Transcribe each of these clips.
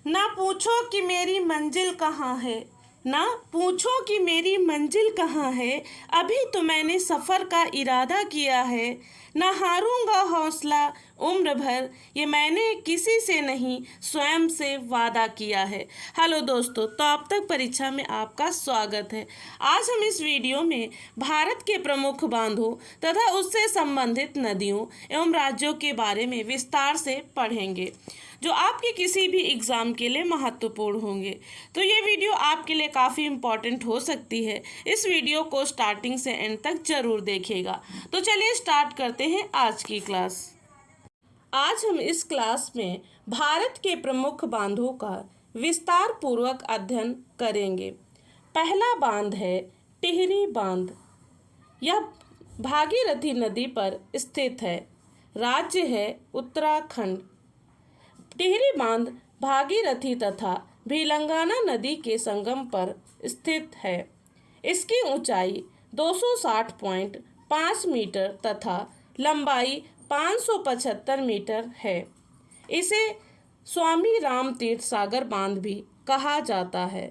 ना पूछो कि मेरी मंजिल कहाँ है, ना पूछो कि मेरी मंजिल कहाँ है। अभी तो मैंने सफ़र का इरादा किया है। ना हारूंगा हौसला उम्र भर, ये मैंने किसी से नहीं स्वयं से वादा किया है। हेलो दोस्तों, तो अब तक परीक्षा में आपका स्वागत है। आज हम इस वीडियो में भारत के प्रमुख बांधों तथा उससे संबंधित नदियों एवं राज्यों के बारे में विस्तार से पढ़ेंगे, जो आपके किसी भी एग्ज़ाम के लिए महत्वपूर्ण होंगे। तो ये वीडियो आपके लिए काफ़ी इम्पॉर्टेंट हो सकती है। इस वीडियो को स्टार्टिंग से एंड तक जरूर देखिएगा। तो चलिए स्टार्ट करते हैं आज की क्लास। आज हम इस क्लास में भारत के प्रमुख बांधों का विस्तार पूर्वक अध्ययन करेंगे। पहला बांध है टिहरी बांध। यह भागीरथी नदी पर स्थित है। राज्य है उत्तराखंड। टिहरी बांध भागीरथी तथा भिलंगाना नदी के संगम पर स्थित है। इसकी ऊंचाई 260.5 मीटर तथा लंबाई 575 मीटर है। इसे स्वामी राम तीर्थ सागर बांध भी कहा जाता है।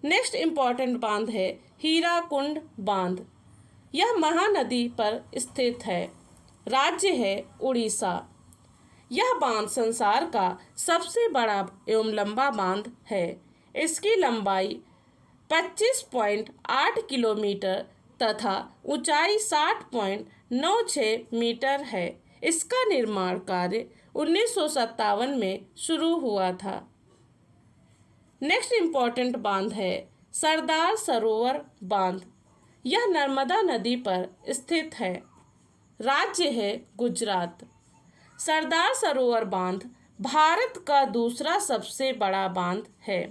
नेक्स्ट इम्पॉर्टेंट बांध है हीराकुंड बांध। यह महानदी पर स्थित है। राज्य है उड़ीसा। यह बांध संसार का सबसे बड़ा एवं लंबा बांध है। इसकी लंबाई 25.8 किलोमीटर तथा ऊंचाई 60.96 मीटर है। इसका निर्माण कार्य 1957 में शुरू हुआ था। नेक्स्ट इम्पॉर्टेंट बांध है सरदार सरोवर बांध। यह नर्मदा नदी पर स्थित है। राज्य है गुजरात। सरदार सरोवर बांध भारत का दूसरा सबसे बड़ा बांध है।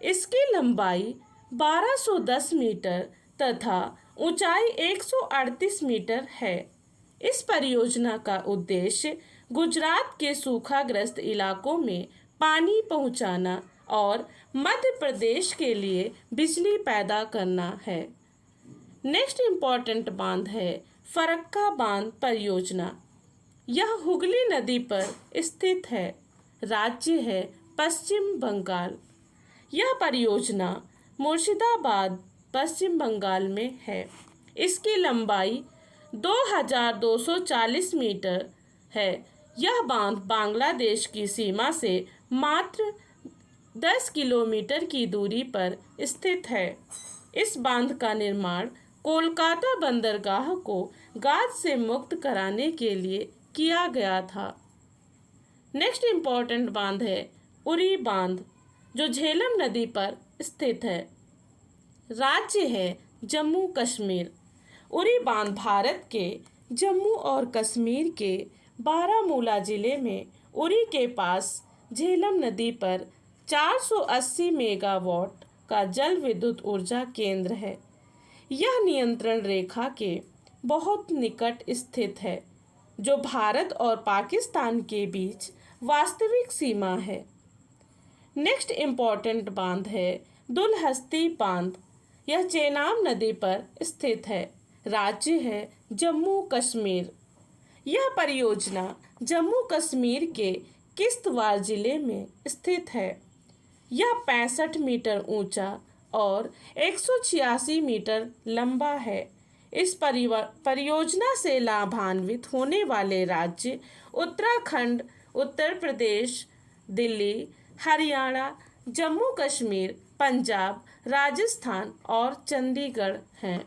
इसकी लंबाई 1210 मीटर तथा ऊंचाई 138 मीटर है। इस परियोजना का उद्देश्य गुजरात के सूखाग्रस्त इलाकों में पानी पहुंचाना और मध्य प्रदेश के लिए बिजली पैदा करना है। नेक्स्ट इम्पॉर्टेंट बांध है फरक्का बांध परियोजना। यह हुगली नदी पर स्थित है। राज्य है पश्चिम बंगाल। यह परियोजना मुर्शिदाबाद पश्चिम बंगाल में है। इसकी लंबाई 2240 मीटर है। यह बांध बांग्लादेश की सीमा से मात्र 10 किलोमीटर की दूरी पर स्थित है। इस बांध का निर्माण कोलकाता बंदरगाह को गाद से मुक्त कराने के लिए किया गया था। नेक्स्ट इम्पॉर्टेंट बांध है उरी बांध, जो झेलम नदी पर स्थित है। राज्य है जम्मू कश्मीर। उरी बांध भारत के जम्मू और कश्मीर के बारामूला जिले में उरी के पास झेलम नदी पर 480 मेगावाट का जल विद्युत ऊर्जा केंद्र है। यह नियंत्रण रेखा के बहुत निकट स्थित है, जो भारत और पाकिस्तान के बीच वास्तविक सीमा है। नेक्स्ट इम्पॉर्टेंट बांध है दुलहस्ती बांध। यह चेनाब नदी पर स्थित है। राज्य है जम्मू कश्मीर। यह परियोजना जम्मू कश्मीर के किश्तवाड़ जिले में स्थित है। यह 65 मीटर ऊंचा और 186 मीटर लंबा है। इस परियोजना से लाभान्वित होने वाले राज्य उत्तराखंड, उत्तर प्रदेश, दिल्ली, हरियाणा, जम्मू कश्मीर, पंजाब, राजस्थान और चंडीगढ़ हैं।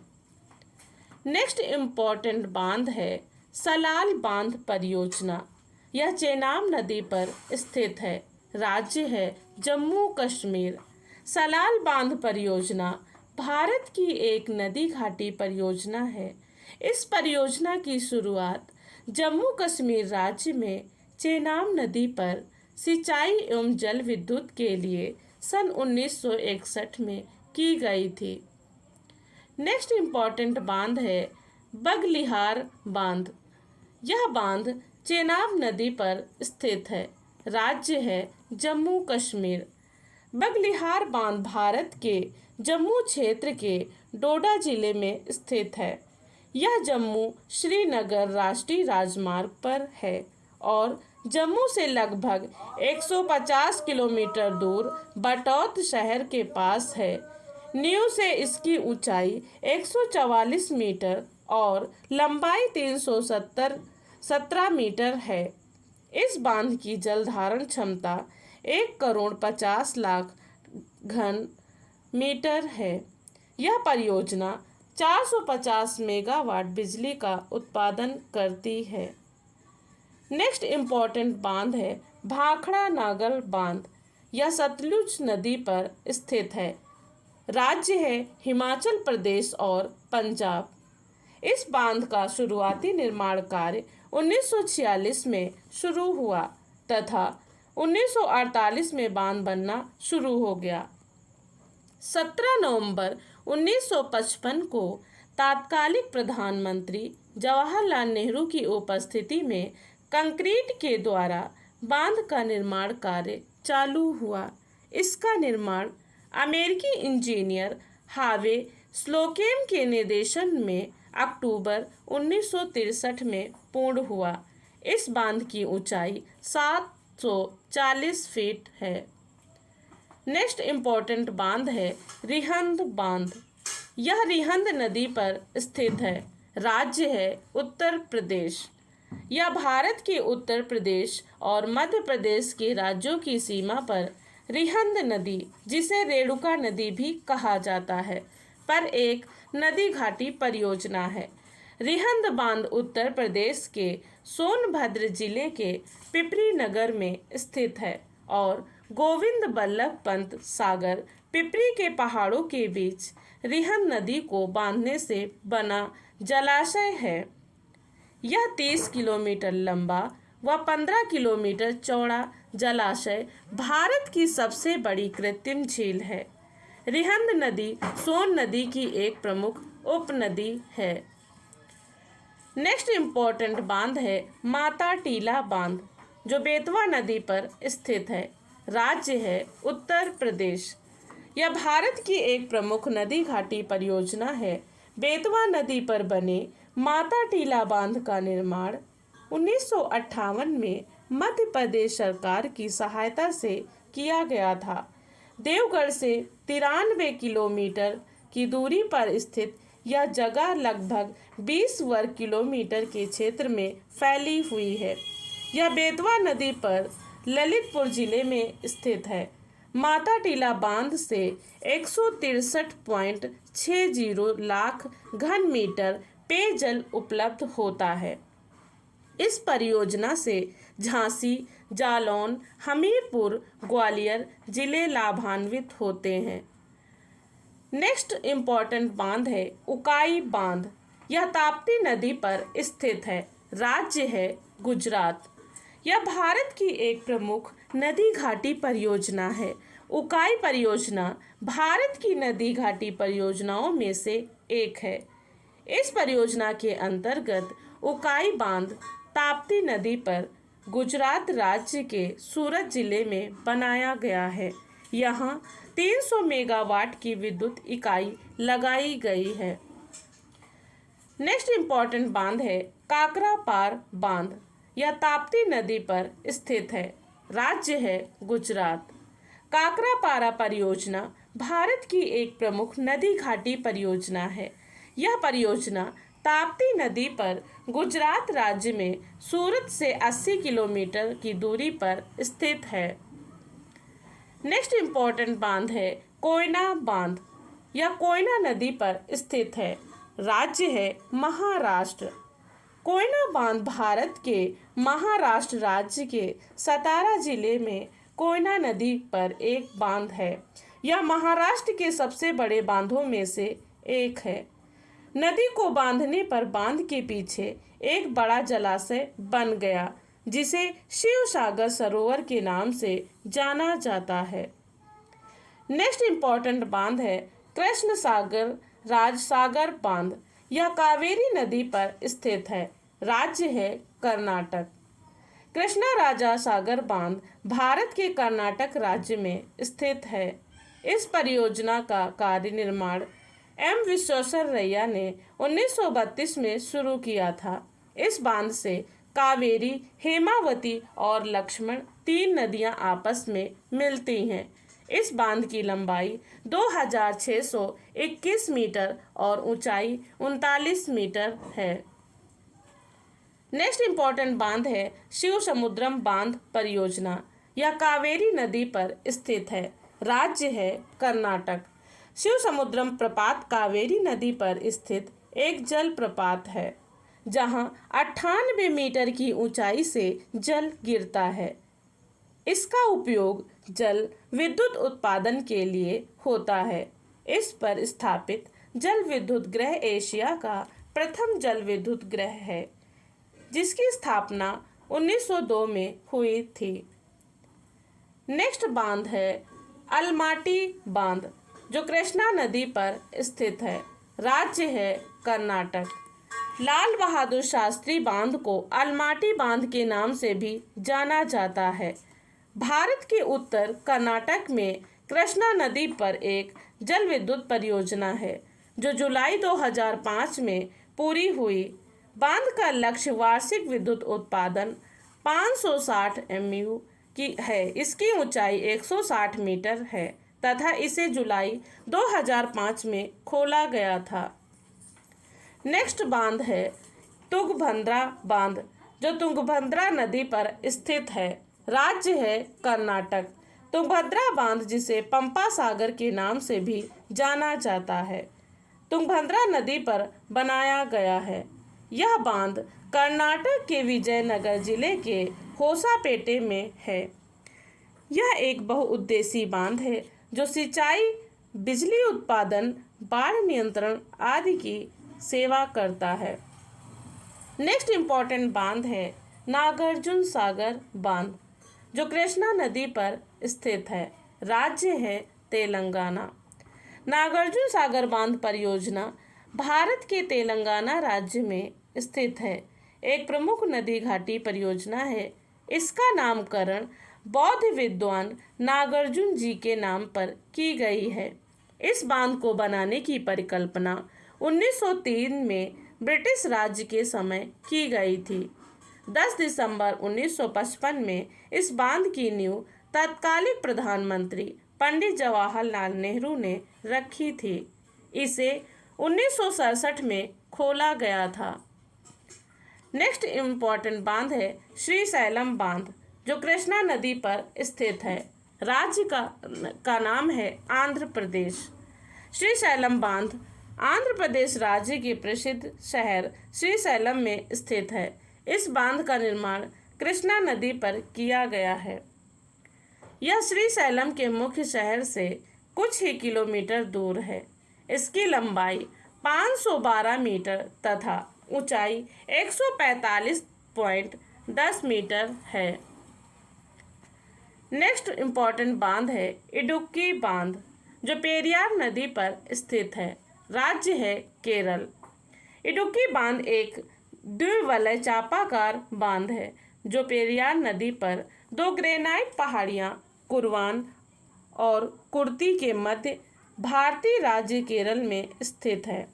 नेक्स्ट इम्पॉर्टेंट बांध है सलाल बांध परियोजना। यह चेनाब नदी पर स्थित है। राज्य है जम्मू कश्मीर। सलाल बांध परियोजना भारत की एक नदी घाटी परियोजना है। इस परियोजना की शुरुआत जम्मू कश्मीर राज्य में चेनाब नदी पर सिंचाई एवं जल विद्युत के लिए सन 1961 में की गई थी। नेक्स्ट इम्पॉर्टेंट बांध है बगलिहार बांध। यह बांध चेनाब नदी पर स्थित है। राज्य है जम्मू कश्मीर। बगलिहार बांध भारत के जम्मू क्षेत्र के डोडा जिले में स्थित है। यह जम्मू श्रीनगर राष्ट्रीय राजमार्ग पर है और जम्मू से लगभग 150 किलोमीटर दूर बटौत शहर के पास है। नींव से इसकी ऊंचाई 144 मीटर और लंबाई 317 मीटर है। इस बांध की जल धारण क्षमता 1,50,00,000 घन मीटर है। यह परियोजना 450 मेगावाट बिजली का उत्पादन करती है। नेक्स्ट इम्पोर्टेंट बांध है भाखड़ा नागल बांध। यह सतलुज नदी पर स्थित है। राज्य है हिमाचल प्रदेश और पंजाब। इस बांध का शुरुआती निर्माण कार्य 1946 में शुरू हुआ तथा 1948 में बांध बनना शुरू हो गया। 17 नवंबर 1955 को तत्कालीन प्रधानमंत्री जवाहरलाल नेहरू की उपस्थिति में कंक्रीट के द्वारा बांध का निर्माण कार्य चालू हुआ। इसका निर्माण अमेरिकी इंजीनियर हार्वे स्लोकेम के निर्देशन में अक्टूबर 1963 में पूर्ण हुआ। इस बांध की ऊंचाई 740 फीट है। नेक्स्ट इम्पोर्टेंट बांध है रिहंद बांध। यह रिहंद नदी पर स्थित है। राज्य है उत्तर प्रदेश। यह भारत के उत्तर प्रदेश और मध्य प्रदेश के राज्यों की सीमा पर रिहंद नदी, जिसे रेणुका नदी भी कहा जाता है, पर एक नदी घाटी परियोजना है। रिहंद बांध उत्तर प्रदेश के सोनभद्र जिले के पिपरी नगर में स्थित है और गोविंद बल्लभ पंत सागर पिपरी के पहाड़ों के बीच रिहंद नदी को बांधने से बना जलाशय है। यह 30 किलोमीटर लंबा व 15 किलोमीटर चौड़ा जलाशय भारत की सबसे बड़ी कृत्रिम झील है। रिहंद नदी सोन नदी की एक प्रमुख उपनदी है। नेक्स्ट इम्पोर्टेंट बांध है माता टीला बांध, जो बेतवा नदी पर स्थित है। राज्य है उत्तर प्रदेश। यह भारत की एक प्रमुख नदी घाटी परियोजना है। बेतवा नदी पर बने माता टीला बांध का निर्माण 1958 में मध्य प्रदेश सरकार की सहायता से किया गया था। देवगढ़ से 93 किलोमीटर की दूरी पर स्थित यह जगह लगभग 20 वर्ग किलोमीटर के क्षेत्र में फैली हुई है। यह बेतवा नदी पर ललितपुर जिले में स्थित है। माता टीला बांध से 163.60 लाख घन मीटर पेयजल उपलब्ध होता है। इस परियोजना से झांसी, जालौन, हमीरपुर, ग्वालियर जिले लाभान्वित होते हैं। नेक्स्ट इम्पोर्टेंट बांध है उकाई बांध। यह ताप्ती नदी पर स्थित है। राज्य है गुजरात। यह भारत की एक प्रमुख नदी घाटी परियोजना है। उकाई परियोजना भारत की नदी घाटी परियोजनाओं में से एक है। इस परियोजना के अंतर्गत उकाई बांध ताप्ती नदी पर गुजरात राज्य के सूरत जिले में बनाया गया है। यहाँ 300 मेगावाट की विद्युत इकाई लगाई गई है। नेक्स्ट इम्पोर्टेंट बांध है काकरापार बांध। यह ताप्ती नदी पर स्थित है। राज्य है गुजरात। काकरापारा परियोजना भारत की एक प्रमुख नदी घाटी परियोजना है। यह परियोजना ताप्ती नदी पर गुजरात राज्य में सूरत से 80 किलोमीटर की दूरी पर स्थित है। नेक्स्ट इम्पोर्टेंट बांध है कोयना बांध। यह कोयना नदी पर स्थित है। राज्य है महाराष्ट्र। कोयना बांध भारत के महाराष्ट्र राज्य के सतारा जिले में कोयना नदी पर एक बांध है। यह महाराष्ट्र के सबसे बड़े बांधों में से एक है। नदी को बांधने पर बांध के पीछे एक बड़ा जलाशय बन गया, जिसे शिव सागर सरोवर के नाम से जाना जाता है। नेक्स्ट इम्पोर्टेंट बांध है कृष्ण सागर राजसागर बांध। यह कावेरी नदी पर स्थित है। राज्य है कर्नाटक। कृष्णा राजा सागर बांध भारत के कर्नाटक राज्य में स्थित है। इस परियोजना का कार्य निर्माण एम विश्वेश्वरैया ने 1932 में शुरू किया था। इस बांध से कावेरी, हेमावती और लक्ष्मण 3 नदियां आपस में मिलती हैं। इस बांध की लंबाई 2621 मीटर और ऊंचाई 39 मीटर है। नेक्स्ट इम्पोर्टेंट बांध है शिव समुद्रम बांध परियोजना। यह कावेरी नदी पर स्थित है। राज्य है कर्नाटक। शिव समुद्रम प्रपात कावेरी नदी पर स्थित एक जल प्रपात है जहां 98 मीटर की ऊंचाई से जल गिरता है। इसका उपयोग जल विद्युत उत्पादन के लिए होता है। इस पर स्थापित जल विद्युत गृह एशिया का प्रथम जल विद्युत गृह है, जिसकी स्थापना 1902 में हुई थी। नेक्स्ट बांध है अलमाटी बांध, जो कृष्णा नदी पर स्थित है। राज्य है कर्नाटक। लाल बहादुर शास्त्री बांध को अलमाटी बांध के नाम से भी जाना जाता है। भारत के उत्तर कर्नाटक में कृष्णा नदी पर एक जल विद्युत परियोजना है, जो जुलाई 2005 में पूरी हुई। बांध का लक्ष्य वार्षिक विद्युत उत्पादन 560 MU की है। इसकी ऊंचाई 160 मीटर है तथा इसे जुलाई 2005 में खोला गया था। नेक्स्ट बांध है तुंगभद्रा बांध, जो तुंगभद्रा नदी पर स्थित है। राज्य है कर्नाटक। तुंगभद्रा बांध, जिसे पंपा सागर के नाम से भी जाना जाता है, तुंगभद्रा नदी पर बनाया गया है। यह बांध कर्नाटक के विजयनगर जिले के होसापेटे में है। यह एक बहुउद्देशीय बांध है जो सिंचाई, बिजली उत्पादन, बाढ़ नियंत्रण आदि की सेवा करता है। नेक्स्ट इम्पोर्टेंट बांध है नागार्जुन सागर बांध, जो कृष्णा नदी पर स्थित है। राज्य है तेलंगाना। नागार्जुन सागर बांध परियोजना भारत के तेलंगाना राज्य में स्थित है। एक प्रमुख नदी घाटी परियोजना है। इसका नामकरण बौद्ध विद्वान नागार्जुन जी के नाम पर की गई है। इस बांध को बनाने की परिकल्पना 1903 में ब्रिटिश राज्य के समय की गई थी। 10 दिसंबर 1955 में इस बांध की नींव तत्कालीन प्रधानमंत्री पंडित जवाहरलाल नेहरू ने रखी थी। इसे 1967 में खोला गया था। नेक्स्ट इम्पोर्टेंट बांध है श्रीशैलम बांध, जो कृष्णा नदी पर स्थित है। राज्य का नाम है आंध्र प्रदेश। श्रीशैलम बांध आंध्र प्रदेश राज्य के प्रसिद्ध शहर श्रीशैलम में स्थित है। इस बांध का निर्माण कृष्णा नदी पर किया गया है। यह श्रीशैलम के मुख्य शहर से कुछ ही किलोमीटर दूर है। इसकी लंबाई 512 मीटर तथा ऊंचाई 145.10 मीटर है। नेक्स्ट इम्पोर्टेंट बांध है इडुक्की बांध, जो पेरियार नदी पर स्थित है। राज्य है केरल। इडुक्की बांध एक द्विवलय चापाकार बांध है, जो पेरियार नदी पर 2 ग्रेनाइट पहाड़ियाँ कुर्वान और कुर्ती के मध्य भारतीय राज्य केरल में स्थित है।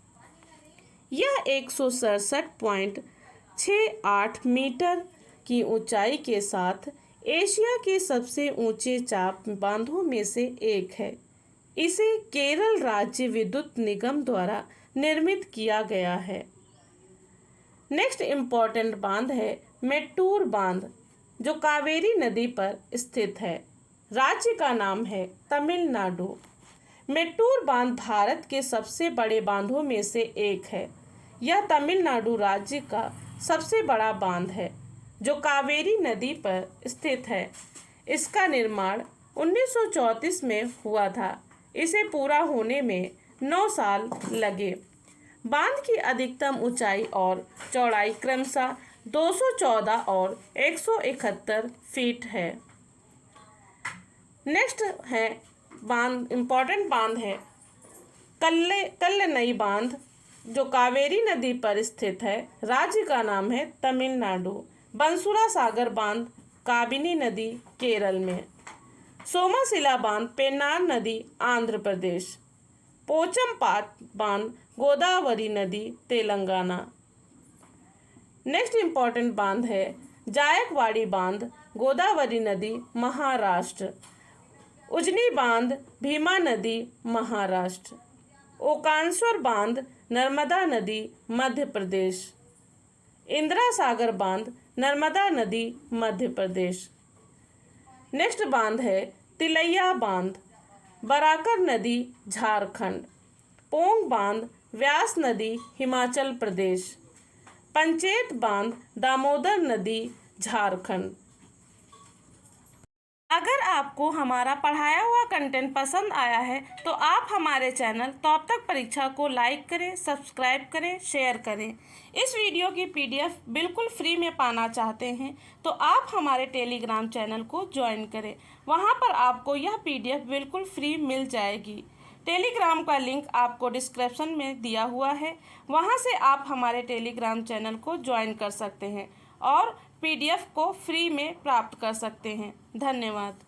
यह 167.68 मीटर की ऊंचाई के साथ एशिया के सबसे ऊंचे चाप बांधों में से एक है। इसे केरल राज्य विद्युत निगम द्वारा निर्मित किया गया है। नेक्स्ट इम्पोर्टेंट बांध है मेट्टूर बांध, जो कावेरी नदी पर स्थित है। राज्य का नाम है तमिलनाडु। मेट्टूर बांध भारत के सबसे बड़े बांधों में से एक है। यह तमिलनाडु राज्य का सबसे बड़ा बांध है, जो कावेरी नदी पर स्थित है। इसका निर्माण 1934 में हुआ था। इसे पूरा होने में 9 साल लगे। बांध की अधिकतम ऊंचाई और चौड़ाई क्रमशः 214 और 171 फीट है। नेक्स्ट है बांध, इम्पोर्टेंट बांध है कल्लनई बांध, जो कावेरी नदी पर स्थित है। राज्य का नाम है तमिलनाडु। बंसुरा सागर बांध काबिनी नदी केरल में। सोमाशिला बांध पेन्नार नदी आंध्र प्रदेश। पोचमपाट बांध गोदावरी नदी तेलंगाना। नेक्स्ट इम्पॉर्टेंट बांध है जायकवाड़ी बांध, गोदावरी नदी, महाराष्ट्र। उजनी बांध, भीमा नदी, महाराष्ट्र। ओकांश्वर बांध, नर्मदा नदी, मध्य प्रदेश। इंदिरा सागर बांध, नर्मदा नदी, मध्य प्रदेश। नेक्स्ट बांध है तिलैया बांध, बराकर नदी, झारखंड। पोंग बांध, व्यास नदी, हिमाचल प्रदेश। पंचेत बांध, दामोदर नदी, झारखंड। अगर आपको हमारा पढ़ाया हुआ कंटेंट पसंद आया है तो आप हमारे चैनल टॉप तक परीक्षा को लाइक करें, सब्सक्राइब करें, शेयर करें। इस वीडियो की पीडीएफ बिल्कुल फ्री में पाना चाहते हैं तो आप हमारे टेलीग्राम चैनल को ज्वाइन करें। वहां पर आपको यह पीडीएफ बिल्कुल फ्री मिल जाएगी। टेलीग्राम का लिंक आपको डिस्क्रिप्शन में दिया हुआ है, वहां से आप हमारे टेलीग्राम चैनल को ज्वाइन कर सकते हैं और पीडीएफ को फ्री में प्राप्त कर सकते हैं। धन्यवाद।